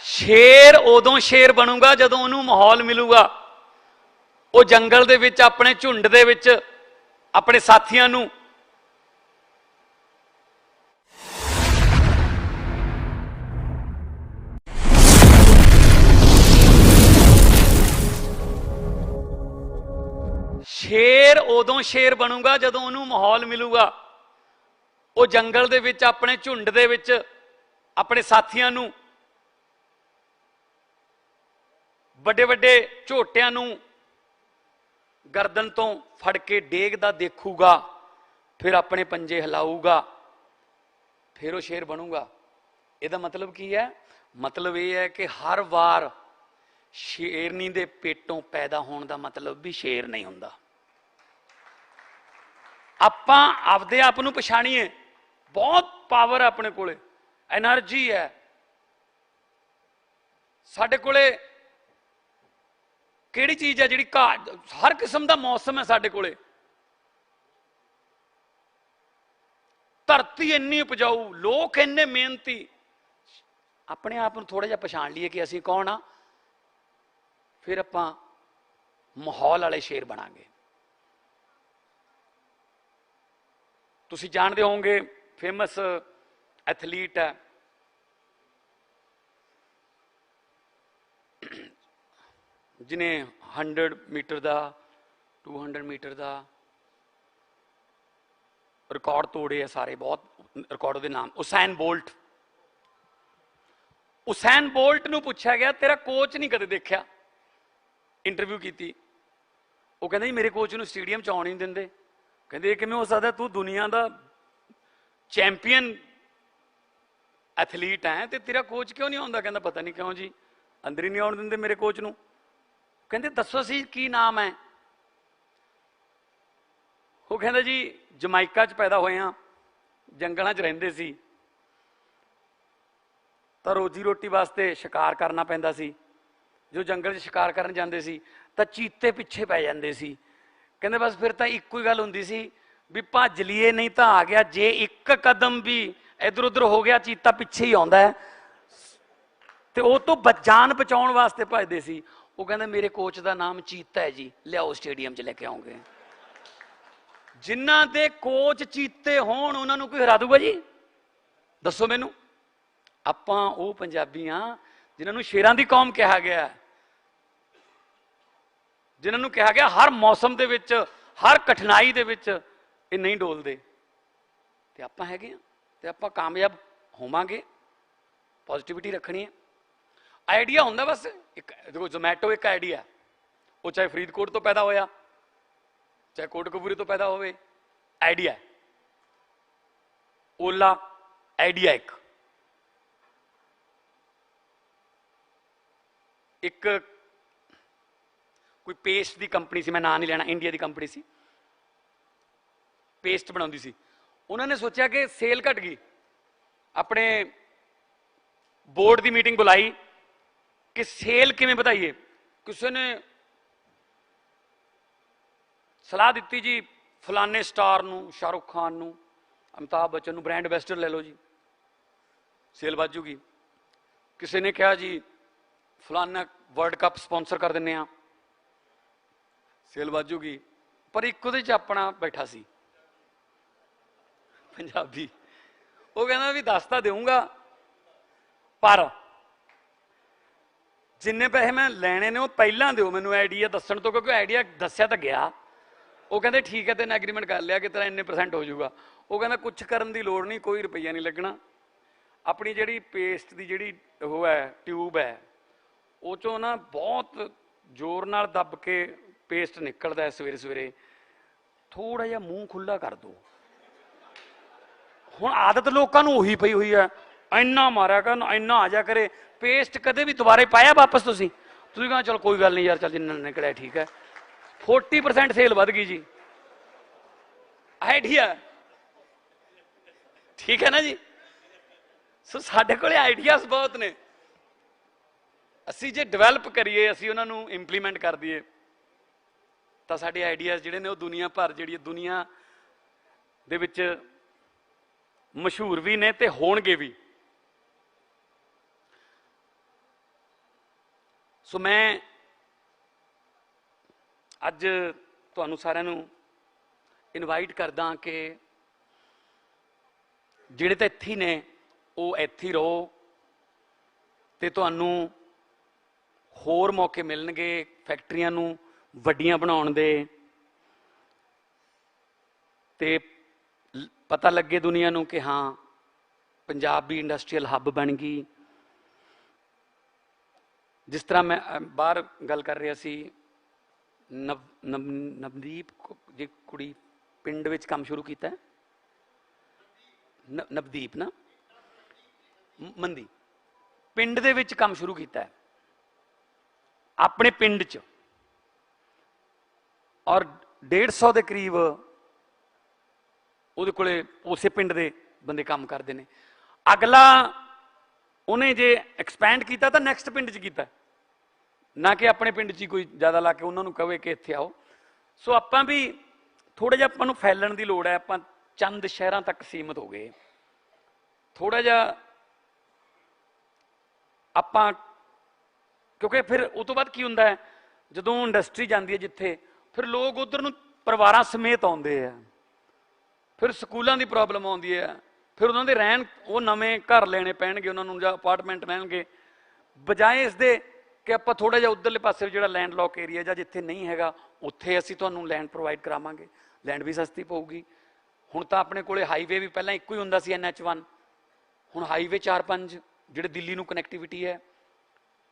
शेर उदों शेर बनूगा जदों उन्होंने माहौल मिलूगा। वो जंगल दे विच अपने झुंड दे विच अपने साथियों नूं शेर उदों शेर बनूगा जदों उन्होंने माहौल मिलूगा। वो जंगल दे विच अपने झुंड दे विच अपने साथियों नूं ਵੱਡੇ ਵੱਡੇ ਝੋਟਿਆਂ ਨੂੰ ਗਰਦਨ ਤੋਂ ਫੜ ਕੇ ਡੇਗਦਾ ਦੇਖੂਗਾ, ਫਿਰ ਆਪਣੇ ਪੰਜੇ ਹਿਲਾਊਗਾ, ਫਿਰ ਉਹ ਸ਼ੇਰ ਬਣੂਗਾ। ਇਹਦਾ ਮਤਲਬ ਕੀ ਹੈ? ਮਤਲਬ ਇਹ ਹੈ ਕਿ ਹਰ ਵਾਰ ਸ਼ੇਰਨੀ ਦੇ ਪੇਟੋਂ ਪੈਦਾ ਹੋਣ ਦਾ ਮਤਲਬ ਵੀ ਸ਼ੇਰ ਨਹੀਂ ਹੁੰਦਾ। ਆਪਾਂ ਆਪਦੇ ਆਪ ਨੂੰ ਪਛਾਣੀਏ, ਬਹੁਤ ਪਾਵਰ ਹੈ ਆਪਣੇ ਕੋਲੇ, એનર્ਜੀ ਹੈ ਸਾਡੇ ਕੋਲੇ। ਕਿਹੜੀ ਚੀਜ਼ ਹੈ ਜਿਹੜੀ ਹਰ ਕਿਸਮ ਦਾ ਮੌਸਮ ਹੈ ਸਾਡੇ ਕੋਲੇ। ਧਰਤੀ ਇੰਨੀ ਉਪਜਾਊ, ਲੋਕ ਇੰਨੇ ਮਿਹਨਤੀ। ਆਪਣੇ ਆਪ ਨੂੰ ਥੋੜਾ ਜਿਹਾ ਪਛਾਣ ਲਈਏ ਕਿ ਅਸੀਂ ਕੌਣ ਆ, ਫਿਰ ਆਪਾਂ ਮਾਹੌਲ ਵਾਲੇ ਸ਼ੇਰ ਬਣਾਂਗੇ। ਤੁਸੀਂ ਜਾਣਦੇ ਹੋਵੋਗੇ ਫੇਮਸ ਐਥਲੀਟ ਹੈ जिन्हें 100 मीटर का 200 मीटर का रिकॉर्ड तोड़े है सारे, बहुत रिकॉर्ड के नाम उसैन बोल्ट। उसैन बोल्ट नूं पूछा गया तेरा कोच नहीं कदे देखा, इंटरव्यू की, वो कहते जी मेरे कोच नूं स्टेडियम च आउण नहीं दिंदे। कहते ये किवें हो सकदा, तू दुनिया का चैंपीयन एथलीट है तो तेरा कोच क्यों नहीं आउंदा? कहंदा पता नहीं क्यों जी, अंदर ही नहीं आउण दिंदे मेरे कोच नूं। कहते दसो सी की नाम है? वो कहते जी जमाइका च पैदा होए हाँ, जंगलों च रहिंदे सी, तो रोजी रोटी वास्ते शिकार करना पैंदा सी। जो जंगल च शिकार करन जांदे सी तो चीते पिछे पै जांदे सी। कहते बस फिर तो इक्को ही गल हुंदी सी भी भज लीए नहीं तो आ गया, जे एक कदम भी इधर उधर हो गया चीता पिछे ही आउंदा है, तो वो तो जान बचाउण वास्ते भजदे सी। वो कहते मेरे कोच का नाम चीता है जी, लियाओ स्टेडियम च लेके आओगे। जिन्हां दे कोच चीते होण उन्हां नूं कोई हरा दूगा जी? दसो मैनू। आपां वो पंजाबी हां जिन्हां नूं शेरां दी कौम कहा गया, जिन्हां नूं कहा गया हर मौसम दे विच हर कठिनाई दे विच ये नहीं डोलदे, ते आपां हैगे हां, ते आपां कामयाब होवांगे। पॉजिटिविटी रखनी है। आइडिया होंदा बस एक, देखो जोमैटो एक आइडिया, वो चाहे फरीदकोट तो पैदा होया चाहे कोटकपूरे तो पैदा होवे, आइडिया। ओला आइडिया एक कोई पेस्ट की कंपनी सी, मैं नाम नहीं लेना, इंडिया की कंपनी सी, पेस्ट बनाउंदी सी। उन्होंने सोचा कि सेल घट गई, अपने बोर्ड की मीटिंग बुलाई कि सेल किवें वधाईए। किसी ने सलाह दी जी फलाने स्टार नूं, शाहरुख खान नूं, अमिताभ बच्चन नूं ब्रांड एंबेसडर ले लो जी, सेल वध जूगी। किसी ने कहा जी फलाना वर्ल्ड कप स्पॉन्सर कर दिंदे आ, सेल वध जूगी। पर एक उहदे च अपना बैठा सी पंजाबी, वो कहना भी दस तां देऊंगा पर जिन्ने पैसे मैं लैने ने वो पहला दो मैनू आइडिया दसन तो, क्योंकि आइडिया दसिया तो गया। वो कहते ठीक है तेन एग्रीमेंट कर लिया कि तेरा इन्ने % हो जाऊगा। वो कहना कुछ करन दी लोड़ नहीं, कोई रुपया नहीं लगना। अपनी जिहड़ी पेस्ट की जिहड़ी वो है ट्यूब है, वो चों ना बहुत जोर नाल दब के पेस्ट निकलता है सवेरे सवेरे, थोड़ा जिहा मूँह खुला कर दो। हुण आदत लोगों को उही पई हुई है, इन्ना मारिया कर इन्ना आ जा करे, पेस्ट कदे भी दोबारे पाया वापस तुसी कहा चल कोई गल नहीं यार, चल जिन्ना निकलिया ठीक है। 40% सेल वध गई जी, आइडिया ठीक है ना जी। सो साडे कोले आइडियाज बहुत ने, असी जे डिवेलप करिए, असी उन्हां नूं इंप्लीमेंट कर दईए तो साडे आइडियाज जिहड़े ने वो दुनिया भर जिहड़ी दुनिया दे विच मशहूर भी ने ते होणगे भी। ਸੋ ਮੈਂ ਅੱਜ ਤੁਹਾਨੂੰ ਸਾਰਿਆਂ ਨੂੰ ਇਨਵਾਈਟ ਕਰਦਾ ਕਿ ਜਿਹੜੇ ਤਾਂ ਇੱਥੇ ਹੀ ਨੇ ਉਹ ਇੱਥੇ ਹੀ ਰਹੋ ਤੇ ਤੁਹਾਨੂੰ ਹੋਰ ਮੌਕੇ ਮਿਲਣਗੇ ਫੈਕਟਰੀਆਂ ਨੂੰ ਵੱਡੀਆਂ ਬਣਾਉਣ ਦੇ ਤੇ ਪਤਾ ਲੱਗੇ ਦੁਨੀਆ ਨੂੰ ਕਿ ਹਾਂ ਪੰਜਾਬ ਵੀ ਇੰਡਸਟਰੀਅਲ ਹੱਬ ਬਣ ਗਈ। ਜਿਸ ਤਰ੍ਹਾਂ ਮੈਂ ਬਾਹਰ ਗੱਲ ਕਰ ਰਿਹਾ ਸੀ, ਨਵਦੀਪ ਜੀ ਕੁੜੀ ਪਿੰਡ ਵਿੱਚ ਕੰਮ ਸ਼ੁਰੂ ਕੀਤਾ ਹੈ, ਨਵਦੀਪ ਨਾ ਮੰਦੀ ਪਿੰਡ ਦੇ ਵਿੱਚ ਕੰਮ ਸ਼ੁਰੂ ਕੀਤਾ ਹੈ ਆਪਣੇ ਪਿੰਡ 'ਚ, ਔਰ 150 ਦੇ ਕਰੀਬ ਉਹਦੇ ਕੋਲੇ ਉਸੇ ਪਿੰਡ ਦੇ ਬੰਦੇ ਕੰਮ ਕਰਦੇ ਨੇ। ਅਗਲਾ ਉਹਨੇ ਜੇ ਐਕਸਪੈਂਡ ਕੀਤਾ ਤਾਂ ਨੈਕਸਟ ਪਿੰਡ 'ਚ ਕੀਤਾ, ਨਾ ਕਿ ਆਪਣੇ ਪਿੰਡ 'ਚ ਹੀ ਕੋਈ ਜ਼ਿਆਦਾ ਲਾ ਕੇ ਉਹਨਾਂ ਨੂੰ ਕਹੇ ਕਿ ਇੱਥੇ ਆਓ। ਸੋ ਆਪਾਂ ਵੀ ਥੋੜ੍ਹਾ ਜਿਹਾ ਆਪਾਂ ਨੂੰ ਫੈਲਣ ਦੀ ਲੋੜ ਹੈ। ਆਪਾਂ ਚੰਦ ਸ਼ਹਿਰਾਂ ਤੱਕ ਸੀਮਤ ਹੋ ਗਏ ਥੋੜ੍ਹਾ ਜਿਹਾ ਆਪਾਂ, ਕਿਉਂਕਿ ਫਿਰ ਉਹ ਤੋਂ ਬਾਅਦ ਕੀ ਹੁੰਦਾ ਹੈ, ਜਦੋਂ ਇੰਡਸਟਰੀ ਜਾਂਦੀ ਹੈ ਜਿੱਥੇ, ਫਿਰ ਲੋਕ ਉਧਰ ਨੂੰ ਪਰਿਵਾਰਾਂ ਸਮੇਤ ਆਉਂਦੇ ਆ, ਫਿਰ ਸਕੂਲਾਂ ਦੀ ਪ੍ਰੋਬਲਮ ਆਉਂਦੀ ਹੈ, ਫਿਰ ਉਹਨਾਂ ਦੇ ਰਹਿਣ, ਉਹ ਨਵੇਂ ਘਰ ਲੈਣੇ ਪੈਣਗੇ ਉਹਨਾਂ ਨੂੰ ਜਾਂ ਅਪਾਰਟਮੈਂਟ ਲੈਣਗੇ, ਬਜਾਏ ਇਸ ਦੇ ਕਿ ਆਪਾਂ ਥੋੜ੍ਹਾ ਜਿਹਾ ਉੱਧਰਲੇ ਪਾਸੇ ਜਿਹੜਾ ਲੈਂਡਲੌਕ ਏਰੀਆ ਜਾਂ ਜਿੱਥੇ ਨਹੀਂ ਹੈਗਾ ਉੱਥੇ ਅਸੀਂ ਤੁਹਾਨੂੰ ਲੈਂਡ ਪ੍ਰੋਵਾਈਡ ਕਰਾਵਾਂਗੇ, ਲੈਂਡ ਵੀ ਸਸਤੀ ਪਊਗੀ। ਹੁਣ ਤਾਂ ਆਪਣੇ ਕੋਲੇ ਹਾਈਵੇ ਵੀ ਪਹਿਲਾਂ ਇੱਕੋ ਹੀ ਹੁੰਦਾ ਸੀ NH1, ਹੁਣ ਹਾਈਵੇ 4-5 ਜਿਹੜੇ ਦਿੱਲੀ ਨੂੰ ਕਨੈਕਟੀਵਿਟੀ ਹੈ।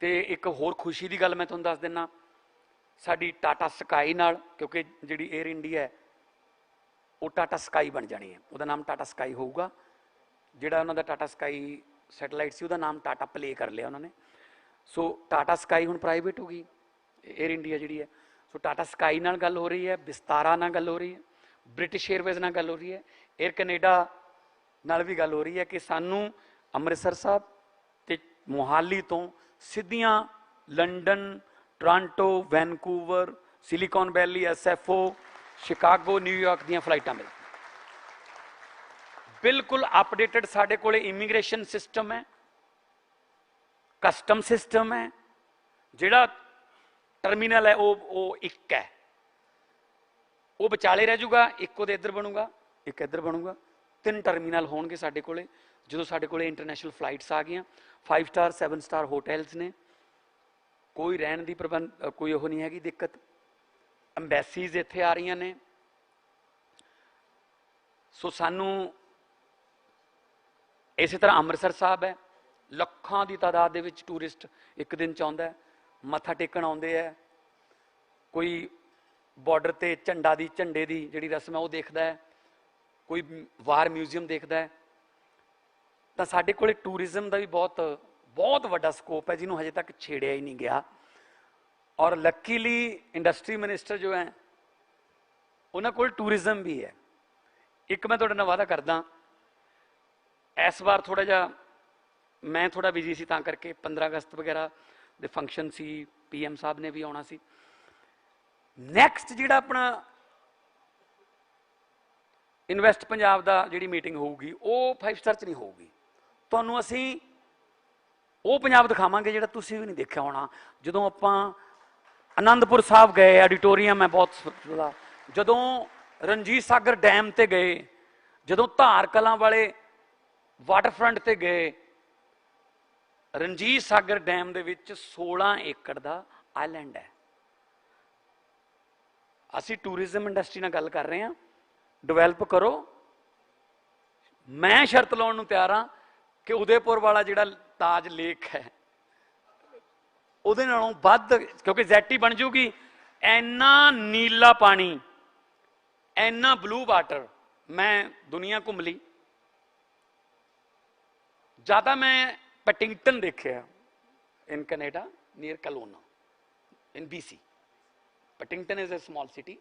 ਤੇ ਇੱਕ ਹੋਰ ਖੁਸ਼ੀ ਦੀ ਗੱਲ ਮੈਂ ਤੁਹਾਨੂੰ ਦੱਸ ਦਿੰਦਾ, ਸਾਡੀ ਟਾਟਾ ਸਕਾਈ ਨਾਲ, ਕਿਉਂਕਿ ਜਿਹੜੀ 에ਅਰ ਇੰਡੀਆ ਹੈ ਉਹ ਟਾਟਾ ਸਕਾਈ ਬਣ ਜਾਣੀ ਹੈ, ਉਹਦਾ ਨਾਮ ਟਾਟਾ ਸਕਾਈ ਹੋਊਗਾ। ਜਿਹੜਾ ਉਹਨਾਂ ਦਾ ਟਾਟਾ ਸਕਾਈ ਸੈਟੇਲਾਈਟ ਸੀ ਉਹਦਾ ਨਾਮ ਟਾਟਾ ਪਲੇ ਕਰ ਲਿਆ ਉਹਨਾਂ ਨੇ। ਸੋ ਟਾਟਾ ਸਕਾਈ ਹੁਣ ਪ੍ਰਾਈਵੇਟ ਹੋ ਗਈ, 에ਅਰ ਇੰਡੀਆ ਜਿਹੜੀ ਹੈ। ਸੋ ਟਾਟਾ ਸਕਾਈ ਨਾਲ ਗੱਲ ਹੋ ਰਹੀ ਹੈ, ਵਿਸਤਾਰਾ ਨਾਲ ਗੱਲ ਹੋ ਰਹੀ ਹੈ, ਬ੍ਰਿਟਿਸ਼ ਏਅਰਵੇਜ਼ ਨਾਲ ਗੱਲ ਹੋ ਰਹੀ ਹੈ, 에ਅਰ ਕੈਨੇਡਾ ਨਾਲ ਵੀ ਗੱਲ ਹੋ ਰਹੀ ਹੈ ਕਿ ਸਾਨੂੰ ਅੰਮ੍ਰਿਤਸਰ ਸਾਹਿਬ ਤੇ ਮੋਹਾਲੀ ਤੋਂ ਸਿੱਧੀਆਂ ਲੰਡਨ, ਟੋਰਾਂਟੋ, ਵੈਨਕੂਵਰ, ਸਿਲੀਕਨ ਵੈਲੀ, SFO, ਸ਼ਿਕਾਗੋ, ਨਿਊਯਾਰਕ ਦੀਆਂ ਫਲਾਈਟਾਂ ਮਿਲਦੀਆਂ। ਬਿਲਕੁਲ ਅਪਡੇਟਡ ਸਾਡੇ ਕੋਲੇ ਇਮੀਗ੍ਰੇਸ਼ਨ ਸਿਸਟਮ ਹੈ, ਕਸਟਮ ਸਿਸਟਮ ਹੈ। ਜਿਹੜਾ ਟਰਮੀਨਲ ਹੈ ਉਹ ਇੱਕ ਹੈ, ਉਹ ਵਿਚਾਲੇ ਰਹਿ ਜਾਊਗਾ, ਇੱਕ ਉਹਦੇ ਇੱਧਰ ਬਣੂਗਾ, ਇੱਕ ਇੱਧਰ ਬਣੂਗਾ। 3 ਟਰਮੀਨਲ ਹੋਣਗੇ ਸਾਡੇ ਕੋਲੇ। ਜਦੋਂ ਸਾਡੇ ਕੋਲੇ ਇੰਟਰਨੈਸ਼ਨਲ ਫਲਾਈਟਸ ਆ ਗਈਆਂ, 5 ਸਟਾਰ 7 ਸਟਾਰ ਹੋਟਲਸ ਨੇ, ਕੋਈ ਰਹਿਣ ਦੀ ਪ੍ਰਬੰਧ ਕੋਈ ਉਹ ਨਹੀਂ ਹੈਗੀ ਦਿੱਕਤ। ਅੰਬੈਸੀਜ਼ ਇੱਥੇ ਆ ਰਹੀਆਂ ਨੇ। ਸੋ ਸਾਨੂੰ ਇਸੇ ਤਰ੍ਹਾਂ ਅੰਮ੍ਰਿਤਸਰ ਸਾਹਿਬ ਹੈ, ਲੱਖਾਂ ਦੀ ਤਾਦਾਦ ਦੇ ਵਿੱਚ ਟੂਰਿਸਟ ਇੱਕ ਦਿਨ 'ਚ ਆਉਂਦਾ, ਮੱਥਾ ਟੇਕਣ ਆਉਂਦੇ ਹੈ। ਕੋਈ ਬਾਰਡਰ ਤੇ ਝੰਡੇ ਦੀ ਜਿਹੜੀ ਰਸਮ ਹੈ ਉਹ ਦੇਖਦਾ ਹੈ, ਕੋਈ ਵਾਰ ਮਿਊਜ਼ੀਅਮ ਦੇਖਦਾ ਹੈ। ਤਾਂ ਸਾਡੇ ਕੋਲੇ ਟੂਰਿਜ਼ਮ ਦਾ ਵੀ ਬਹੁਤ ਵੱਡਾ ਸਕੋਪ ਹੈ, ਜਿਹਨੂੰ ਹਜੇ ਤੱਕ ਛੇੜਿਆ ਹੀ ਨਹੀਂ ਗਿਆ। ਔਰ ਲੱਕੀਲੀ ਇੰਡਸਟਰੀ ਮਿਨਿਸਟਰ ਜੋ ਹੈ ਉਹਨਾਂ ਕੋਲ ਟੂਰਿਜ਼ਮ ਵੀ ਹੈ। ਇੱਕ ਮੈਂ ਤੁਹਾਡੇ ਨਾਲ ਵਾਅਦਾ ਕਰਦਾ, ਇਸ ਵਾਰ ਥੋੜਾ ਜਿਹਾ ਮੈਂ ਥੋੜਾ ਬਿਜੀ ਸੀ, ਤਾਂ ਕਰਕੇ 15 ਅਗਸਤ ਵਗੈਰਾ ਦੇ ਫੰਕਸ਼ਨ ਸੀ, PM ਸਾਹਿਬ ਨੇ ਵੀ ਆਉਣਾ ਸੀ। ਨੈਕਸਟ ਜਿਹੜਾ ਆਪਣਾ ਇਨਵੈਸਟ ਪੰਜਾਬ ਦਾ ਜਿਹੜੀ ਮੀਟਿੰਗ ਹੋਊਗੀ ਉਹ 5 ਸਟਾਰ 'ਚ ਨਹੀਂ ਹੋਊਗੀ। ਤੁਹਾਨੂੰ ਅਸੀਂ ਉਹ ਪੰਜਾਬ ਦਿਖਾਵਾਂਗੇ ਜਿਹੜਾ ਤੁਸੀਂ ਵੀ ਨਹੀਂ ਦੇਖਿਆ ਹੋਣਾ। ਜਦੋਂ ਆਪਾਂ ਆਨੰਦਪੁਰ ਸਾਹਿਬ ਗਏ, ਆਡੀਟੋਰੀਅਮ ਹੈ ਬਹੁਤ ਸੋਹਣਾ, ਜਦੋਂ ਰਣਜੀਤ ਸਾਗਰ ਡੈਮ ਤੇ ਗਏ, ਜਦੋਂ ਧਾਰ ਕਲਾਂ ਵਾਲੇ ਵਾਟਰਫਰੰਟ ਤੇ ਗਏ, ਰਣਜੀਤ ਸਾਗਰ ਡੈਮ ਦੇ ਵਿੱਚ 16 ਏਕੜ ਦਾ ਆਈਲੈਂਡ ਹੈ। ਅਸੀਂ ਟੂਰਿਜ਼ਮ ਇੰਡਸਟਰੀ ਨਾਲ ਗੱਲ ਕਰ ਰਹੇ ਹਾਂ, ਡਿਵੈਲਪ ਕਰੋ। ਮੈਂ ਸ਼ਰਤ ਲਾਉਣ ਨੂੰ ਤਿਆਰ ਹਾਂ ਕਿ ਉਦੈਪੁਰ ਵਾਲਾ ਜਿਹੜਾ ਤਾਜ ਲੇਕ ਹੈ ਉਹਦੇ ਨਾਲੋਂ ਵੱਧ, ਕਿਉਂਕਿ ਜ਼ੈਟੀ ਬਣ ਜੂਗੀ, ਇੰਨਾ ਨੀਲਾ ਪਾਣੀ, ਇੰਨਾ ਬਲੂ ਵਾਟਰ। ਮੈਂ ਦੁਨੀਆ ਘੁੰਮ ਲਈ, ਜ਼ਿਆਦਾ ਮੈਂ ਪੈਟਿੰਗਟਨ ਦੇਖਿਆ in Canada near Kelowna in BC. Paddington is a small city,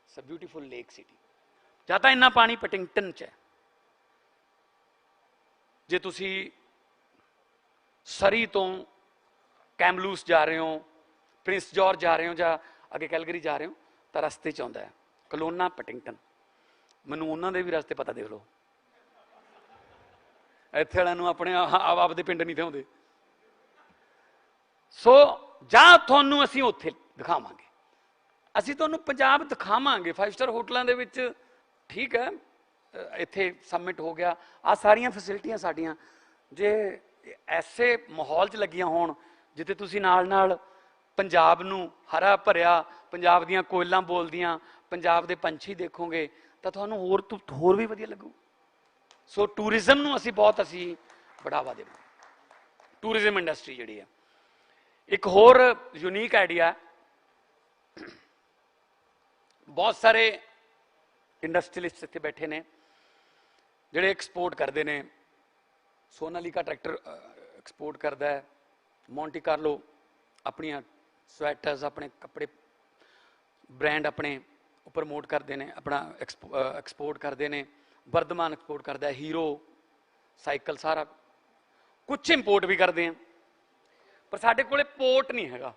it's a beautiful lake city. ਜ਼ਿਆਦਾ ਇੰਨਾ ਪਾਣੀ ਪੈਟਿੰਗਟਨ 'ਚ ਹੈ। ਜੇ ਤੁਸੀਂ ਸਰੀ ਤੋਂ ਕੈਮਲੂਸ ਜਾ ਰਹੇ ਹੋ, ਪ੍ਰਿੰਸ ਜੌਰਜ ਜਾ ਰਹੇ ਹੋ ਜਾਂ ਅੱਗੇ ਕੈਲਗਰੀ ਜਾ ਰਹੇ ਹੋ, ਤਾਂ ਰਸਤੇ 'ਚ ਆਉਂਦਾ ਹੈ ਕਲੋਨਾ, ਪੈਟਿੰਗਟਨ। ਮੈਨੂੰ ਉਹਨਾਂ ਦੇ ਵੀ ਰਸਤੇ ਪਤਾ, ਦੇਖ ਲਓ। ਇੱਥੇ ਵਾਲਿਆਂ ਨੂੰ ਆਪਣੇ ਆਪਦੇ ਪਿੰਡ ਨਹੀਂ ਥਿਆਉਂਦੇ। ਸੋ ਜਾਂ ਤੁਹਾਨੂੰ ਅਸੀਂ ਉੱਥੇ ਦਿਖਾਵਾਂਗੇ। ਅਸੀਂ ਤੁਹਾਨੂੰ ਪੰਜਾਬ ਦਿਖਾਵਾਂਗੇ 5 ਸਟਾਰ ਹੋਟਲਾਂ ਦੇ ਵਿੱਚ। ਠੀਕ ਹੈ, ਇੱਥੇ ਸਬਮਿਟ ਹੋ ਗਿਆ, ਆ ਸਾਰੀਆਂ ਫੈਸਿਲਿਟੀਆਂ ਸਾਡੀਆਂ ਜੇ ਐਸੇ ਮਾਹੌਲ 'ਚ ਲੱਗੀਆਂ ਹੋਣ ਜਿੱਥੇ ਤੁਸੀਂ ਨਾਲ ਨਾਲ ਪੰਜਾਬ ਨੂੰ ਹਰਾ ਭਰਿਆ, ਪੰਜਾਬ ਦੀਆਂ ਕੋਇਲਾਂ ਬੋਲਦੀਆਂ, ਪੰਜਾਬ ਦੇ ਪੰਛੀ ਦੇਖੋਗੇ ਤਾਂ ਤੁਹਾਨੂੰ ਹੋਰ ਵੀ ਵਧੀਆ ਲੱਗੂ। ਸੋ ਟੂਰਿਜ਼ਮ ਨੂੰ ਅਸੀਂ ਬਹੁਤ बढ़ावा देवांगे। टूरिज्म इंडस्ट्री जिहड़ी है, एक होर यूनीक आइडिया, बहुत सारे इंडस्ट्रीलिस्ट इत्थे बैठे ने जिहड़े एक्सपोर्ट करते हैं। सोनालिका ट्रैक्टर एक्सपोर्ट करता है, मोंटी कार्लो अपनियां स्वैटर्स, अपने कपड़े ब्रांड अपने प्रमोट करते हैं, अपना एक्सपोर्ट करते हैं। वर्धमान एक्सपोर्ट करता है, हीरो साइकिल सारा कुछ इंपोर्ट भी करते हैं। पर साडे कोले पोर्ट नहीं हैगा।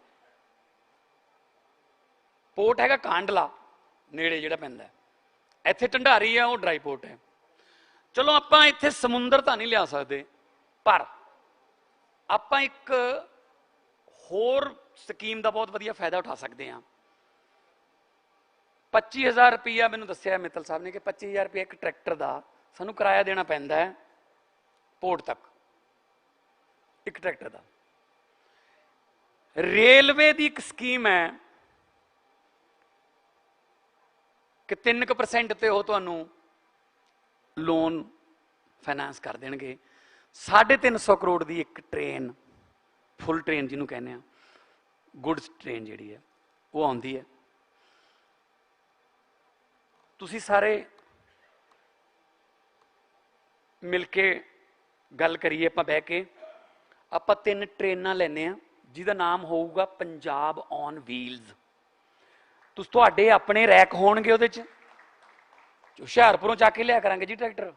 पोर्ट हैगा कांडला नेड़े जिहड़ा पैंदा है, इत्थे ढंडारी है, वो ड्राई पोर्ट है। चलो आपां इत्थे समुंदर तां नहीं लिया सकते, पर आपां एक होर स्कीम का बहुत वधिया फायदा उठा सकते हैं। 25,000 रुपया मैनूं दस्सिया मित्तल साहब ने कि 25,000 रुपया एक ट्रैक्टर का सानूं किराया देना पैंदा है पोर्ट तक, एक ट्रैक्टर का। रेलवे की एक स्कीम है कि 3% ते वो तुहानूं लोन फाइनेंस कर देणगे। 350 करोड़ की एक ट्रेन, फुल ट्रेन जिन्हों कहने हैं, गुड्स ट्रेन जिहड़ी है वो आउंदी है। तुसीं सारे मिल के गल करिए, आपां बैठ के आपां 3 ट्रेनां लैने आ जिहदा नाम होऊगा पंजाब ऑन व्हील्स। तुहाडे अपने रैक होणगे उहदे च, हुशियारपुरों चक के लिया करांगे जी ट्रैक्टर,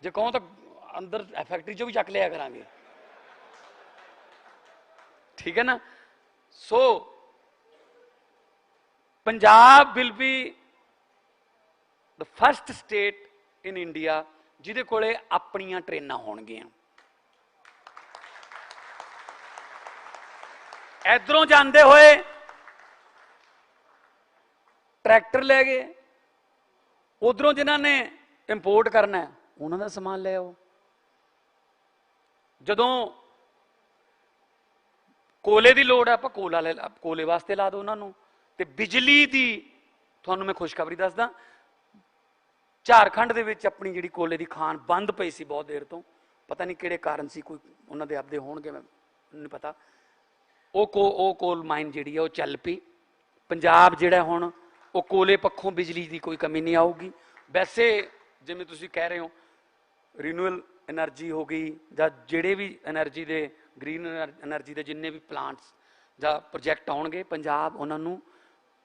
जे कहो तो अंदर फैक्ट्री चों भी चक लिया करांगे, ठीक है ना। So Punjab will be the first state in India जिहदे कोले अपनियां ट्रेनां होणगियां। इधरों जाते हुए ट्रैक्टर ले गए, उधरों जिन्हां ने इंपोर्ट करना है उन्हां दा समान ले आओ। जदों कोले की लोड़ है आपां कोले वास्ते ला दो उन्होंने। ते बिजली की तुहानूं मैं खुशखबरी दसदा, झारखंड दे विच अपनी जिहड़ी कोले की खान बंद पई सी बहुत देर तो, पता नहीं किहड़े कारण सी, कोई उन्हां दे आपदे होणगे मैनूं नहीं पता। वो कोल माइन जिहड़ी है वो चल पई। पंजाब जिहड़ा हुण वो कोले पक्षों बिजली की कोई कमी नहीं आऊगी। वैसे जिवें तुसीं कह रहे हो रिन्यूएबल एनर्जी हो गई जां जिहड़े भी एनर्जी दे ग्रीन एनर्जी के जिन्ने भी प्लांट्स जां प्रोजैक्ट आउणगे, पंजाब उन्होंने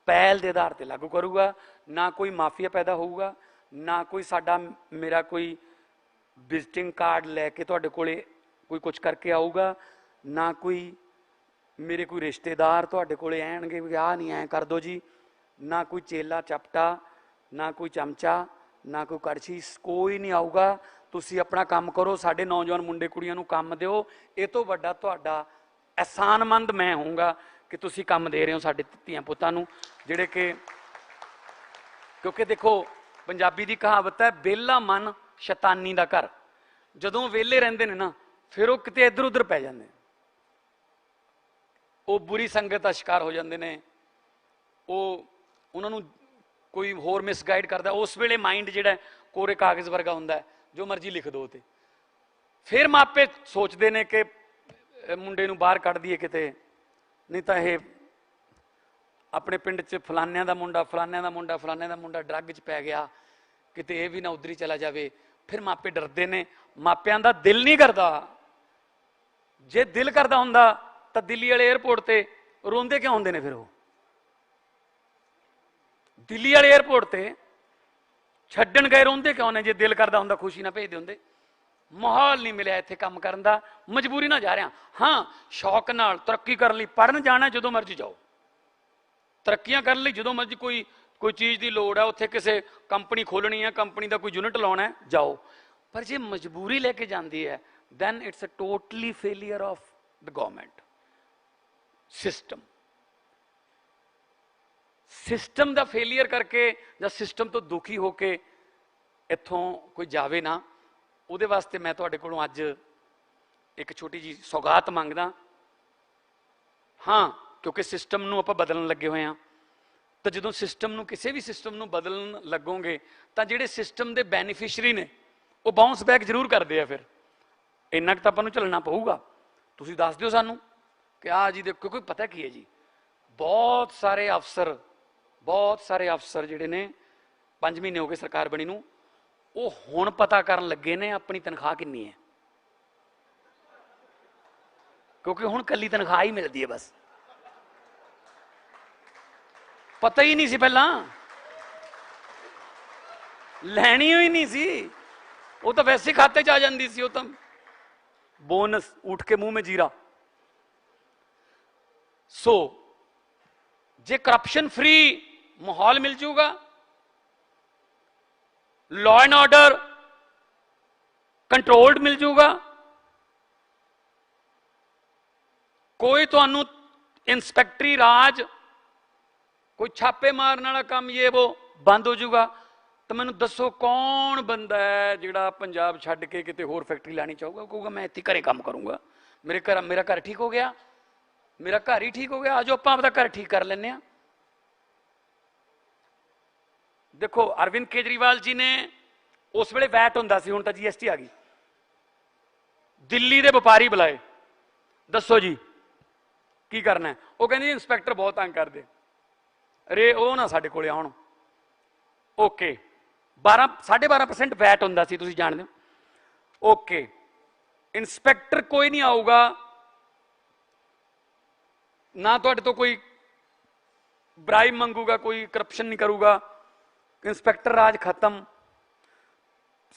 पहल के आधार पर लागू करूगा। ना कोई माफिया पैदा होऊगा, ना कोई साडा मेरा कोई विजिटिंग कार्ड लैके तुहाडे कोले कोई कुछ करके आऊगा, ना कोई मेरे कोई रिश्तेदार तुहाडे कोले आएणगे भी आ नहीं ऐ कर दो जी, ना कोई चेला चपटा, ना कोई चमचा, ना कोई कड़छी, कोई नहीं आऊगा। तुसी अपना काम करो, साडे नौजवान मुंडे कुड़ियां नूं काम दिओ। इह तों वड्डा तुहाडा एहसानमंद मैं होऊंगा कि तुसी काम दे रहे हो साडे धीआं पुत्तां नूं, जिहड़े कि क्योंकि देखो पंजाबी दी कहावत है वेला मन शैतानी दा घर। जदों वेले रहिंदे ने ना फिर वो किते इधर उधर पै जांदे, वो बुरी संगत का शिकार हो जाते हैं, वो उन्होंने कोई होर मिसगाइड करता। उस वेले माइंड जिहड़ा कोरे कागज़ वर्गा हुंदा है, जो मर्जी लिख दो ते फिर मापे सोचते हैं कि मुंडे नूं बाहर कढ़ दईए किते, नहीं तो यह अपने पिंड च फलानिया का मुंडा फलानिया का मुंडा फलानिया का मुंडा ड्रग च पै गया, किते यह भी ना उधर ही चला जाए। फिर मापे डरते हैं, मापियां दा दिल नहीं करता। जे दिल करता हुंदा तो दिल्ली वाले एयरपोर्ट ते रोंदे क्यों होंदे ने? फिर वो दिल्ली वाले एयरपोर्ट ते छड्डण गए रोंदे क्यों ने? जे दिल करता हुंदा खुशी ना भेजदे हुंदे। माहौल नहीं मिलिया इत्थे काम करन दा, मजबूरी ना जा रहा। हाँ शौक नाल तरक्की करन लई पढ़न जाना, जदों मर्जी जाओ। तरक्कियां करन लई जदों मर्जी कोई चीज़ की लोड़ है, उत्थे किसी कंपनी खोलनी है, कंपनी का कोई यूनिट लाउणा है, जाओ। पर जे मजबूरी लैके जांदी है then it's a totally failure of the government. System system का फेलियर करके या सिस्टम तो दुखी होके इत्थों कोई जावे ना, उहदे वास्ते मैं तुहाडे कोलों अज एक छोटी जी सौगात मंगदा। हाँ, क्योंकि सिस्टम नूं आपां बदलण लगे हुए हाँ, तो जो सिस्टम नूं किसी भी सिस्टम नूं बदलण लगोगे तो जिहड़े सिस्टम के बैनीफिशरी ने वो बाउंस बैक जरूर करते हैं। फिर इन्ना तो आपां नूं झलना पऊगा। तुसीं दस दिओ सानूं कि आ जी देखो, क्योंकि पता की है जी, बहुत सारे अफसर जिहड़े ने 5 महीने हो गए सरकार बनी नूं, वो हुण पता करन लगे ने अपनी तनख्वाह कितनी है, क्योंकि हुण कल्ली तनख्वाह ही मिलती है बस। पता ही नहीं सी, पहला लैनी ही नहीं सी, वो तो वैसे खाते च आ जाती सी, वो तो बोनस उठ के मुंह में जीरा। सो जे करप्शन फ्री माहौल मिल जूगा, लॉ एंड ऑर्डर कंट्रोल्ड मिल जूगा, कोई तुहानू इंस्पैक्टरी राज, कोई छापे मारने वाला काम ये वो बंद हो जूगा, तो मैनू दसो कौन बंदा है जिहड़ा पंजाब छड्ड के किते होर फैक्टरी लानी चाहूगा? कहूगा मैं इत्थे घरे काम करूंगा, मेरा घर ठीक हो गया, मेरा घर ही ठीक हो गया, आज आपां आपदा घर ठीक कर लैंदे आ। देखो अरविंद केजरीवाल जी ने उस वेले वैट हुंदा सी, हुण तां GST आ गई। दिल्ली दे व्यापारी बुलाए, दसो जी की करना है? वो कहंदे इंस्पैक्टर बहुत तंग करदे, अरे वो ना साडे कोले आउण। ओके, 12.5% वैट हुंदा सी, तुसीं जाणदे हो। ओके, इंस्पैक्टर कोई नहीं आऊगा ना, तुहाडे तो कोई ब्राइब मंगूगा, कोई करप्शन नहीं करूगा, इंस्पैक्टर राज खत्म।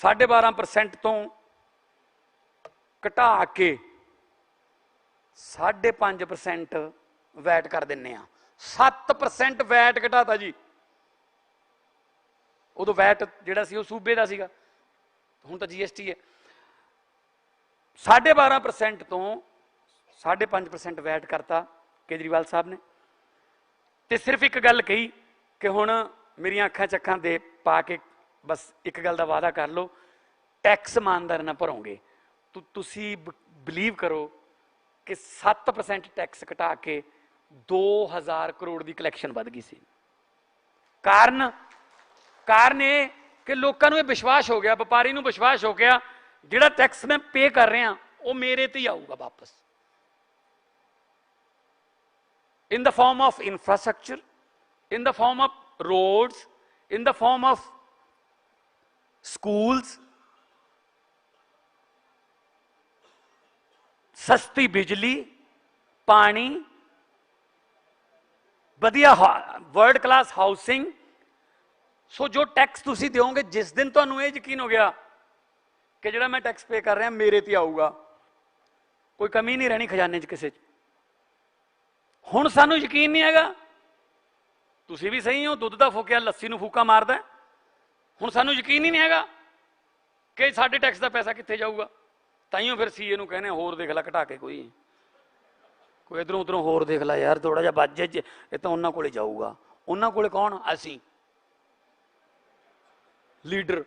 12.5% तो घटा के 5.5% वैट कर दिन्ने आ। 7% वैट घटाता जी। उदों वैट जिहड़ा सी सूबे का सीगा, हुण तां GST है। 12.5% तो 5.5% वैट करता केजरीवाल साहब ने, ते सिर्फ एक गल कही कि हुण मेरियां अखां चक्खां दे पा के बस एक गल दा वादा कर लो, टैक्स ईमानदार ना भरोगे। तुसीं बिलीव करो कि 7% टैक्स घटा के 2000 करोड़ की कलैक्शन बढ़ गई सी। कारण ये कि लोगों को विश्वास हो गया, व्यापारी को विश्वास हो गया, जिहड़ा टैक्स मैं पे कर रहा वो मेरे ते ही आऊगा वापस, in the form of infrastructure, in the form of roads, in the form of schools, सस्ती बिजली, पानी, वधिया वर्ल्ड क्लास हाउसिंग। सो जो टैक्स तुसी दोगे, जिस दिन तुहानू ये यकीन हो गया कि जिहड़ा मैं टैक्स पे कर रहा मेरे ते आऊगा, कोई कमी नहीं रहनी खजाने च किसी। हुण सानू यकीन नहीं हैगा, तुसी भी सही हो, दुध का फूकिया लस्सी नू फूका मारदा। हुण सानू यकीन ही नहीं हैगा कि साडे टैक्स का पैसा कित्थे जाऊगा। ताइयों फिर सीए नू कहने होर देख ला घटा के, कोई इधरों उधरों होर देख ला यार, थोड़ा जिहा बजट ये तो उन्हां कोले जाऊगा। उन्हां कोले कौन? असीं लीडर।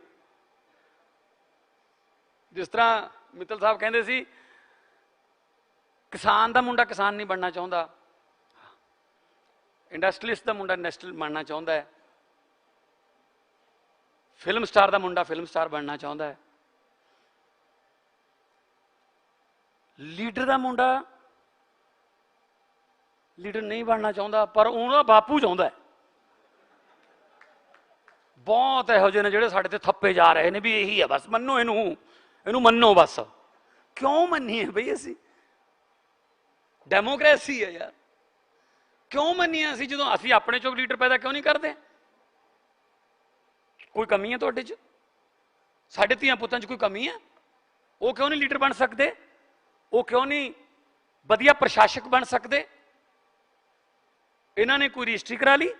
जिस तरह मित्तल साहब कहते सी, किसान का मुंडा किसान नहीं बनना चाहता, इंडस्ट्रीलिस्ट का मुंडा इंडस्ट्रीलिस्ट बनना चाहता है, फिल्म स्टार का मुंडा फिल्म स्टार बनना चाहता है, लीडर का मुंडा लीडर नहीं बनना चाहता, पर उन्होंने बापू चाहता है। बहुत इहो ਜਿਹੇ ਨੇ ਜਿਹੜੇ ਸਾਡੇ ਤੇ थप्पे जा रहे हैं भी यही है, बस मनो इनू मनो बस। क्यों मनीए बई, असी डेमोक्रेसी है यार, क्यों मनीए असी जो असी अपने चों लीडर पैदा क्यों नहीं करते? कोई कमी है तुहाडे च? साडे धीआं पुत्तां च कोई कमी है? वो क्यों नहीं लीडर बन सकते? वो क्यों नहीं वधिया प्रशासक बन सकते? इन्होंने कोई रजिस्ट्री करा ली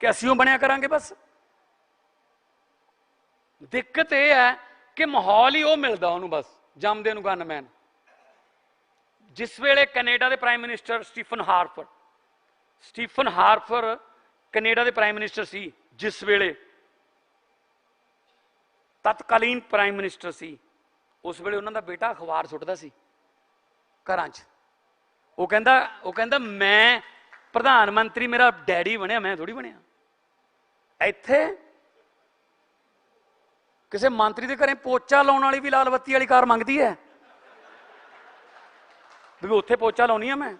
कि असीं बनया करांगे बस। दिक्कत यह है कि माहौल ही वो मिलता उन्होंने, बस जमदे नूं गनमैन। जिस वेले कनेडा के prime minister Stephen Harper Canada के प्राइम मिनिस्टर सी, जिस वेले तत्कालीन प्राइम मिनिस्टर सी, उस वेले उन्होंने बेटा अखबार सुटदा सी घरां च। वो कहंदा मैं प्रधानमंत्री मेरा डैडी बनया, मैं थोड़ी बनया। इत्थे किसी मंत्री के घरें पोचा लाने वाली भी लाल बत्ती वाली कार मंगती है भी उत्थे पोचा लाउनी है मैं।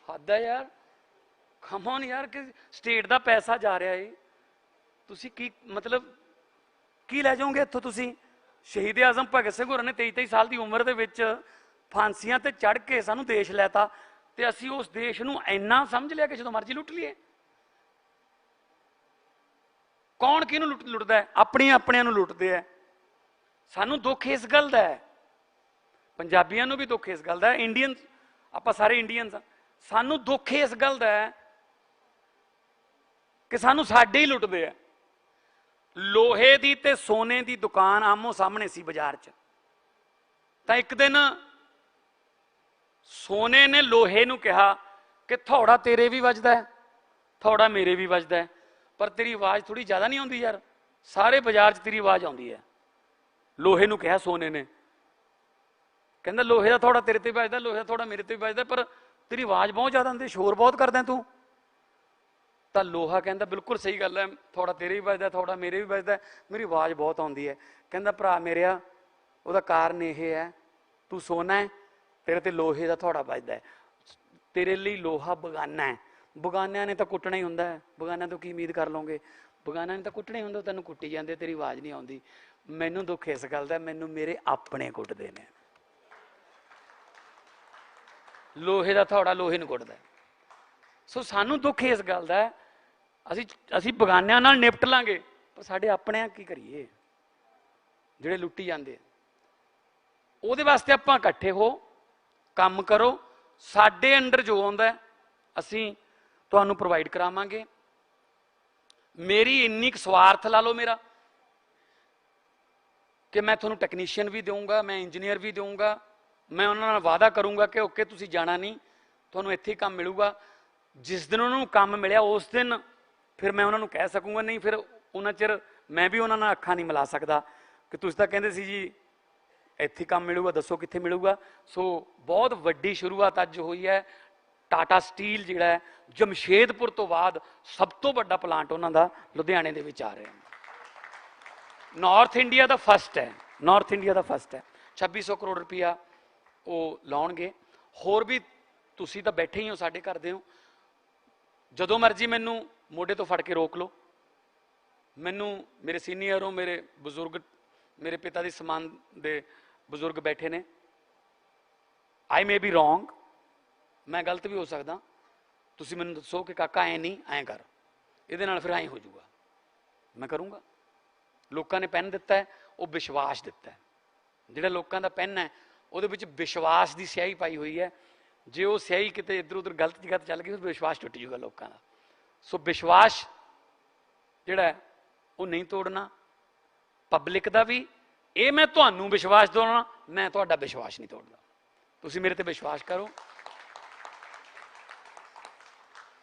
हद है यार, कमॉन यार, कि स्टेट का पैसा जा रहा है, तुसी की मतलब की लै जाओगे इत्थों तुसी। शहीद आजम भगत सिंह होरां ने 23 साल की उम्र दे विच फांसियां ते चढ़ के सानू देश लैता, ते असी उस देश नूं इन्ना समझ लिया कि जो मर्जी लुट लीए। कौन किहनूं लुटदा है? अपने अपनिਆਂ ਨੂੰ लुटदे है। सानू दुख इस गल दा है, पंजाबियों नूं भी दुख इस गल दा है, इंडियन आपां सारे इंडियंस आ, सानू दुख इस गल दा है कि सानू साडे ही लुटदे है। लोहे दी ते सोने दी दुकान आमो सामने सी बाजार च, तां एक दिन सोने ने लोहे नूं कहा कि थोड़ा तेरे भी वजदा है, थोड़ा मेरे भी वजदा है, पर तेरी आवाज़ थोड़ी ज़्यादा नहीं आती यार, सारे बाजार च तेरी आवाज़ आती है। लोहे नूं कहा सोने ने, कहंदा लोहे का थोड़ा तेरे ते बजदा, लोहे का थोड़ा मेरे ते बजदा, पर तेरी आवाज़ बहुत ज़्यादा आती, शोर बहुत करदा तू। तो लोहा कहंदा बिल्कुल सही गल है, थोड़ा तेरे भी बजदा, थोड़ा मेरे भी बजदा, मेरी आवाज़ बहुत आती है। कहंदा भरा मेरेआ उहदा कारण यह है, तू सोना है, तेरे ते लोहे का थोड़ा बजदा है, तेरे लिए लोहा बगाना है, बगानिया ने तो कुटना ही होंदा है, बगानिया तो की उम्मीद कर लोगे, बगानिया ने तो कुटना ही होंदा, तेनों कुट्टी जाते, तेरी आवाज़ नहीं आती। मैनू दुख इस गल दा, मैनू मेरे अपने कुटदे ने, लोहे का थोड़ा लोहे नूं कुटदा। सो सानू दुख इस गल दा, असी बगानिया नाल निपट लांगे, पर साडे अपने की करिए जिहड़े लुट्टी जांदे। उहदे वास्ते आपां इकट्ठे हो, काम करो, साडे अंडर जो आउंदा असी तुहानू प्रोवाइड करावांगे। मेरी इन्नी स्वार्थ ला लो मेरा कि मैं तुहानू टैक्नीशियन भी दूंगा, मैं इंजीनियर भी दूंगा, मैं उन्होंने नाल वादा करूंगा कि ओके तुसी जाना नहीं, तुहानू इत्थे काम मिलूगा। जिस दिन उन्होंने काम मिलिया उस दिन फिर मैं उन्होंने कह सकूंगा नहीं, फिर उन्ना चिर मैं भी उन्होंने अखा नहीं मिला सकता कि तुसीं तां कहंदे सी जी इत्थे काम मिलूगा, दसो कित्थे मिलूगा। सो बहुत वड्डी शुरुआत अज हुई है। टाटा स्टील जिहड़ा है जमशेदपुर तो बाद सब तो वड्डा प्लांट उन्हां दा लुधियाने दे विच आ रहा है। नॉर्थ इंडिया का फस्ट है, नॉर्थ इंडिया का फस्ट है। 2600 करोड़ रुपया वो लाउणगे। होर भी तुसीं तां बैठे ही हो, साडे घर दे हो, जदों मर्जी मैनू मोढे तो फड़ के रोक लो। मैनू मेरे सीनियर हो, मेरे बजुर्ग, मेरे पिता दी समान दे बजुर्ग बैठे ने। आई मे बी रोंग, मैं गलत भी हो सकदा, तुसीं मैनू दसो कि काका ऐ नहीं ऐ कर, इहदे नाल फिर ऐ हो जाऊगा, मैं करूँगा। लोगों ने पैन दिता है, वो विश्वास दिता है। जिहड़ा लोगों का पैन है वो विश्वास की स्याही पाई हुई है। जे वो स्याही किते इधर उधर गलत जगह चल गई, फिर विश्वास टुट जूगा लोगों का। सो विश्वास जिहड़ा है वो नहीं तोड़ना, पब्लिक का भी। ये मैं तुहानू विश्वास दिलाउणा, मैं तुहाडा विश्वास नहीं तोड़दा, तुसीं मेरे ते विश्वास करो।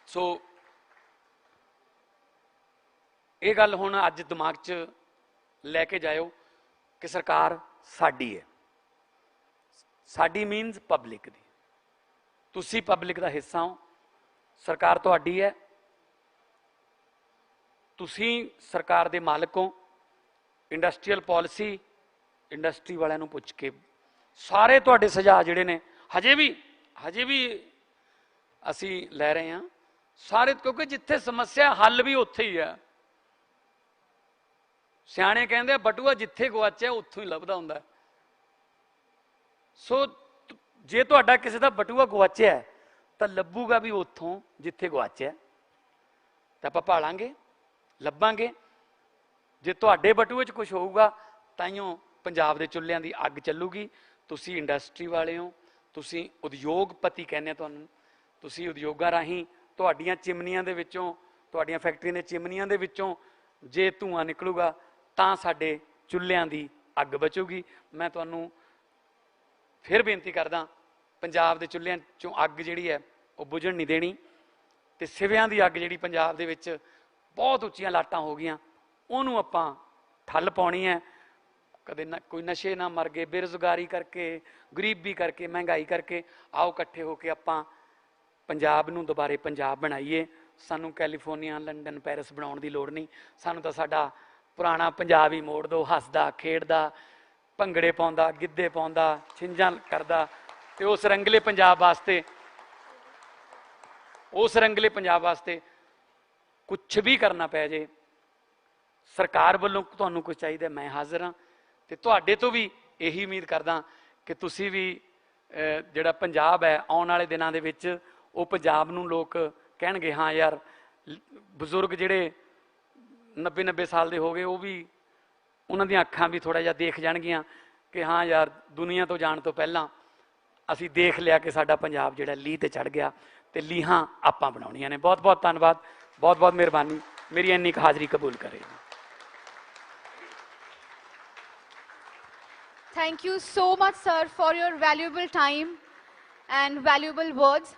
सो ये गल हुण अज दिमाग च लैके जाओ कि सरकार साडी है, साडी मीनस पब्लिक दी, तुसी पब्लिक का हिस्सा हो, सरकार तुहाडी है, तुसी सरकार दे मालक हो। इंडस्ट्रीयल पॉलिसी इंडस्ट्री वालियां नूं पुछ के सारे तुहाडे सुझाव जिहड़े ने हजे भी असी लै रहे हैं सारे, क्योंकि जिथे समस्या हल भी उत्थे ही है। सियाणे कहंदे बटूआ जिथे गवाचਿਆ उत्थों ही लभदा हुंदा। सो जे तुहाडा किसी का बटूआ गवाचਿਆ तो लभूगा भी उत्थों जिथे गवाचਿਆ, तो आपां भालांगे, लभांगे। जे तुहाडे बटूए च कुछ होऊगा ताइयों पंजाब दे चुल्लियां दी अग चलूगी। तुसी इंडस्ट्री वाले हो, तुसी उद्योगपति कहने तुहानूं, तुसी उद्योगां राहीं तुहाडीआं चिमनियां दे विचों, तुहाडीआं फैक्ट्रियां दे चिमनियां दे विचों जे धुआं निकलूगा तां साडे चुल्लियां दी अग बचूगी। मैं तुहानूं फिर बेनती करदा ਪੰਜਾਬ ਦੇ ਚੁੱਲ੍ਹਿਆਂ 'ਚੋਂ ਅੱਗ ਜਿਹੜੀ ਹੈ ਉਹ ਬੁਝਣ ਨਹੀਂ ਦੇਣੀ, ਤੇ ਸਿਵਿਆਂ ਦੀ ਅੱਗ ਜਿਹੜੀ ਪੰਜਾਬ ਦੇ ਵਿੱਚ ਬਹੁਤ ਉੱਚੀਆਂ ਲਾਟਾਂ ਹੋ ਗਈਆਂ, ਉਹਨੂੰ ਆਪਾਂ ਠੱਲ ਪਾਉਣੀ ਹੈ। ਕਦੇ ਕੋਈ ਨਸ਼ੇ ਨਾ ਮਰ ਗਏ, ਬੇਰੁਜ਼ਗਾਰੀ ਕਰਕੇ, ਗਰੀਬੀ ਕਰਕੇ, ਮਹਿੰਗਾਈ ਕਰਕੇ। ਆਓ ਇਕੱਠੇ ਹੋ ਕੇ ਆਪਾਂ ਪੰਜਾਬ ਨੂੰ ਦੁਬਾਰੇ ਪੰਜਾਬ ਬਣਾਈਏ। ਸਾਨੂੰ ਕੈਲੀਫੋਰਨੀਆ, ਲੰਡਨ, ਪੈਰਿਸ ਬਣਾਉਣ ਦੀ ਲੋੜ ਨਹੀਂ, ਸਾਨੂੰ ਤਾਂ ਸਾਡਾ ਪੁਰਾਣਾ ਪੰਜਾਬ ਹੀ ਮੋੜ ਦਿਓ, ਹੱਸਦਾ ਖੇਡਦਾ, ਭੰਗੜੇ ਪਾਉਂਦਾ, ਗਿੱਧੇ ਪਾਉਂਦਾ, ਛਿੰਝਾਂ ਕਰਦਾ। ਤੇ ਉਸ ਰੰਗਲੇ ਪੰਜਾਬ ਵਾਸਤੇ ਕੁਛ ਵੀ ਕਰਨਾ ਪੈ ਜੇ, ਸਰਕਾਰ ਵੱਲੋਂ ਤੁਹਾਨੂੰ ਕੁਝ ਚਾਹੀਦਾ, ਮੈਂ ਹਾਜ਼ਰ ਹਾਂ। ਤੇ ਤੁਹਾਡੇ ਤੋਂ ਵੀ ਇਹੀ ਉਮੀਦ ਕਰਦਾ ਕਿ ਤੁਸੀਂ ਵੀ ਜਿਹੜਾ ਪੰਜਾਬ ਹੈ ਆਉਣ ਵਾਲੇ ਦਿਨਾਂ ਦੇ ਵਿੱਚ ਉਹ ਪੰਜਾਬ ਨੂੰ ਲੋਕ ਕਹਿਣਗੇ ਹਾਂ ਯਾਰ, ਬਜ਼ੁਰਗ ਜਿਹੜੇ 90 ਸਾਲ ਦੇ ਹੋ ਗਏ, ਉਹ ਵੀ ਉਹਨਾਂ ਦੀਆਂ ਅੱਖਾਂ ਵੀ ਥੋੜ੍ਹਾ ਜਿਹਾ ਦੇਖ ਜਾਣਗੀਆਂ ਕਿ ਹਾਂ ਯਾਰ, ਦੁਨੀਆ ਤੋਂ ਜਾਣ ਤੋਂ ਪਹਿਲਾਂ ਅਸੀਂ ਦੇਖ ਲਿਆ ਕਿ ਸਾਡਾ ਪੰਜਾਬ ਜਿਹੜਾ ਲੀਹ ਤੇ ਚੜ੍ਹ ਗਿਆ, ਤੇ ਲੀਹਾਂ ਆਪਾਂ ਬਣਾਉਣੀਆਂ ਨੇ। ਬਹੁਤ ਬਹੁਤ ਧੰਨਵਾਦ, ਬਹੁਤ ਬਹੁਤ ਮਿਹਰਬਾਨੀ ਮੇਰੀ ਇੰਨੀ ਕੁ ਹਾਜ਼ਰੀ ਕਬੂਲ ਕਰੇ। Thank you so much, sir, for your valuable time and valuable words.